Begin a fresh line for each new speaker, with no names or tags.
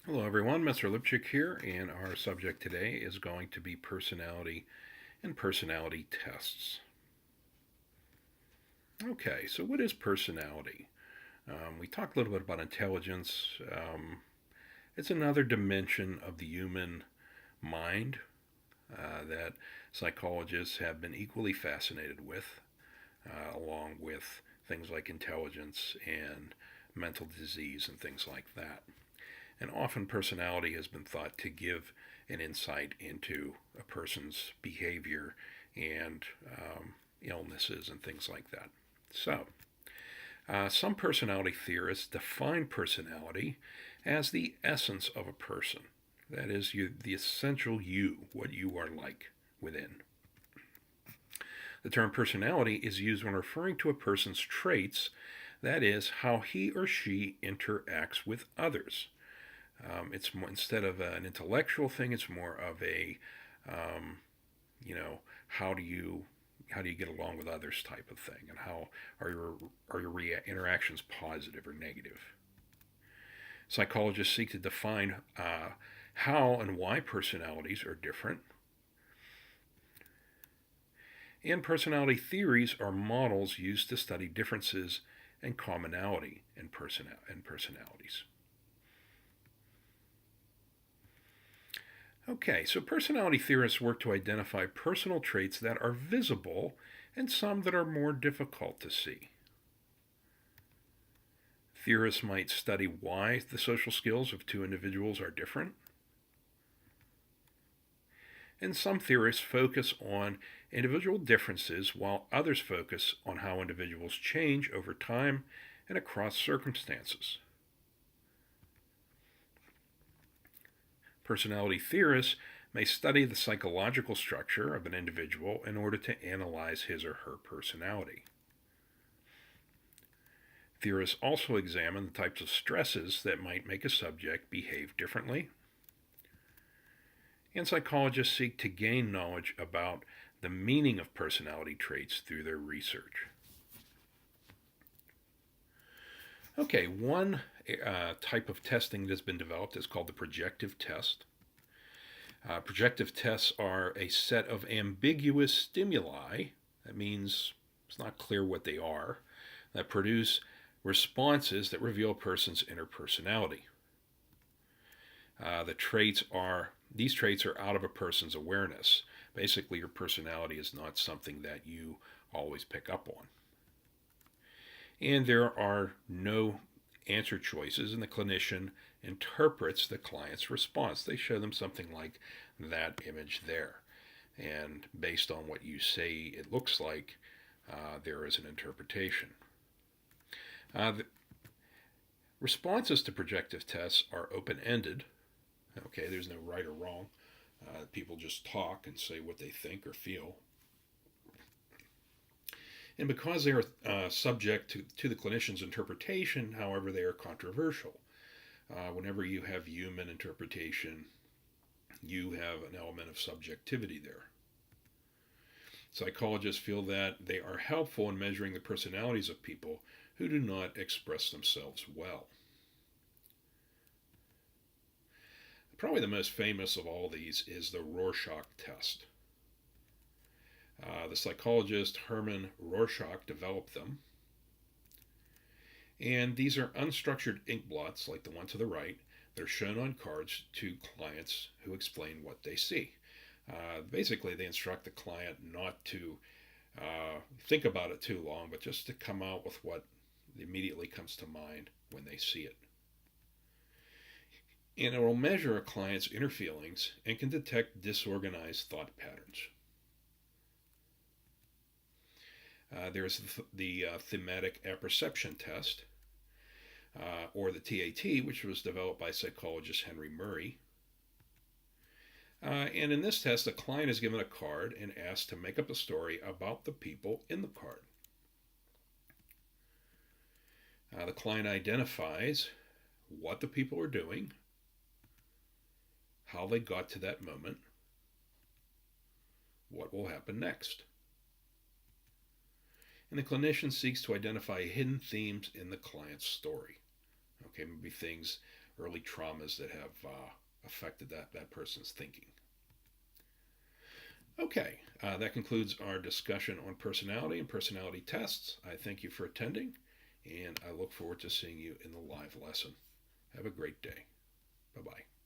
Hello, everyone. Mr. Lipchick here, and our subject today is going to be personality and personality tests. Okay, so what is personality? We talked a little bit about intelligence. It's another dimension of the human mind that psychologists have been equally fascinated with, along with things like intelligence and mental disease and things like that. And often personality has been thought to give an insight into a person's behavior and illnesses and things like that. So, some personality theorists define personality as the essence of a person. That is, the essential you, what you are like within. The term personality is used when referring to a person's traits, that is, how he or she interacts with others. It's more, instead of an intellectual thing, it's more of a, um, you know, how do you get along with others type of thing, and how are your interactions positive or negative? Psychologists seek to define how and why personalities are different, and personality theories are models used to study differences and commonality in personalities. Okay, so personality theorists work to identify personal traits that are visible and some that are more difficult to see. Theorists might study why the social skills of two individuals are different. And some theorists focus on individual differences while others focus on how individuals change over time and across circumstances. Personality theorists may study the psychological structure of an individual in order to analyze his or her personality. Theorists also examine the types of stresses that might make a subject behave differently. And psychologists seek to gain knowledge about the meaning of personality traits through their research. Okay, one type of testing that has been developed is called the projective test. Projective tests are a set of ambiguous stimuli, that means it's not clear what they are, that produce responses that reveal a person's inner personality. These traits are out of a person's awareness. Basically, your personality is not something that you always pick up on. And there are no answer choices, and the clinician interprets the client's response. They show them something like that image there. And based on what you say it looks like, there is an interpretation. The responses to projective tests are open ended. Okay, there's no right or wrong. People just talk and say what they think or feel. And because they are subject to the clinician's interpretation, however, they are controversial. Whenever you have human interpretation, you have an element of subjectivity there. Psychologists feel that they are helpful in measuring the personalities of people who do not express themselves well. Probably the most famous of all these is the Rorschach Test. The psychologist Herman Rorschach developed them. And these are unstructured ink blots, like the one to the right. They're shown on cards to clients who explain what they see. Basically, they instruct the client not to think about it too long, but just to come out with what immediately comes to mind when they see it. And it will measure a client's inner feelings and can detect disorganized thought patterns. There's the Thematic Apperception Test, or the TAT, which was developed by psychologist Henry Murray. And in this test, the client is given a card and asked to make up a story about the people in the card. The client identifies what the people are doing, how they got to that moment, what will happen next. And the clinician seeks to identify hidden themes in the client's story. Okay, maybe things early traumas that have affected that person's thinking. Okay, that concludes our discussion on personality and personality tests. I thank you for attending, and I look forward to seeing you in the live lesson. Have a great day. Bye bye.